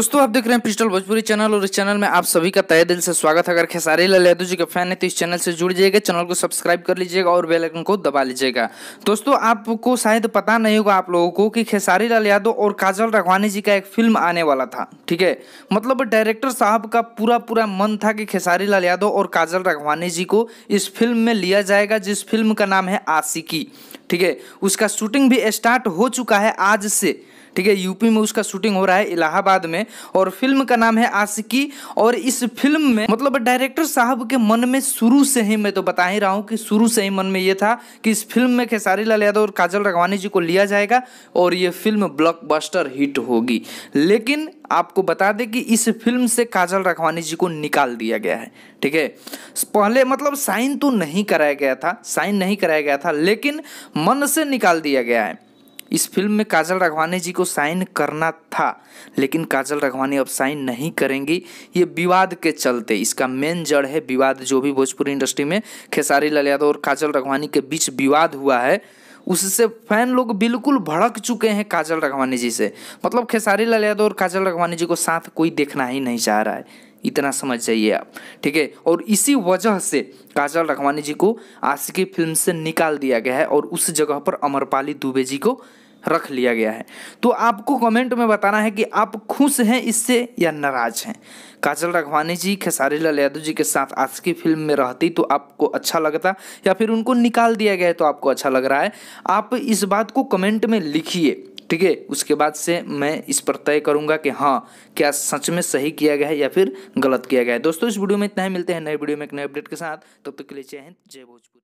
दोस्तों आप देख रहे हैं पिस्टल भोजपुरी चैनल और इस चैनल में आप सभी का तहे दिल से स्वागत है। अगर खेसारी लाल यादव जी के फैन है तो इस चैनल से जुड़ जाइएगा, चैनल को सब्सक्राइब कर लीजिएगा और बेल आइकन को दबा लीजिएगा। दोस्तों आपको शायद पता नहीं होगा आप लोगों को कि खेसारी लाल यादव और काजल राघवानी जी का एक फिल्म आने वाला था। ठीक है, मतलब डायरेक्टर साहब का पूरा मन था कि खेसारी लाल यादव और काजल राघवानी जी को इस फिल्म में लिया जाएगा, जिस फिल्म का नाम है आशिकी। ठीक है, उसका शूटिंग भी स्टार्ट हो चुका है आज से। ठीक है, यूपी में उसका शूटिंग हो रहा है, इलाहाबाद में, और फिल्म का नाम है आशिकी। और इस फिल्म में मतलब डायरेक्टर साहब के मन में शुरू से ही, मैं तो बता ही रहा हूँ कि शुरू से ही मन में ये था कि इस फिल्म में खेसारी लाल यादव और काजल राघवानी जी को लिया जाएगा और ये फिल्म ब्लॉकबस्टर हिट होगी। लेकिन आपको बता दें कि इस फिल्म से काजल राघवानी जी को निकाल दिया गया है। ठीक है, पहले मतलब साइन तो नहीं कराया गया था, लेकिन मन से निकाल दिया गया है। इस फिल्म में काजल राघवानी जी को साइन करना था, लेकिन काजल राघवानी अब साइन नहीं करेंगी, ये विवाद के चलते। इसका मेन जड़ है विवाद, जो भी भोजपुरी इंडस्ट्री में खेसारी लाल यादव और काजल राघवानी के बीच विवाद हुआ है, उससे फैन लोग बिल्कुल भड़क चुके हैं काजल राघवानी जी से। मतलब खेसारी लाल यादव और काजल राघवानी जी को साथ कोई देखना ही नहीं चाह रहा है, इतना समझ जाइए आप। ठीक है, और इसी वजह से काजल राघवानी जी को आशिकी फिल्म से निकाल दिया गया है और उस जगह पर अमरपाली दुबे जी को रख लिया गया है। तो आपको कमेंट में बताना है कि आप खुश हैं इससे या नाराज हैं। काजल राघवानी जी खेसारी लाल यादव जी के साथ आशिकी फिल्म में रहती तो आपको अच्छा लगता, या फिर उनको निकाल दिया गया तो आपको अच्छा लग रहा है? आप इस बात को कमेंट में लिखिए। ठीक है, उसके बाद से मैं इस पर तय करूंगा कि हाँ, क्या सच में सही किया गया है या फिर गलत किया गया है। दोस्तों इस वीडियो में इतना ही, मिलते हैं नए वीडियो में एक नए अपडेट के साथ। तब तक के लिए जय हिंद, जय भोजपुरी।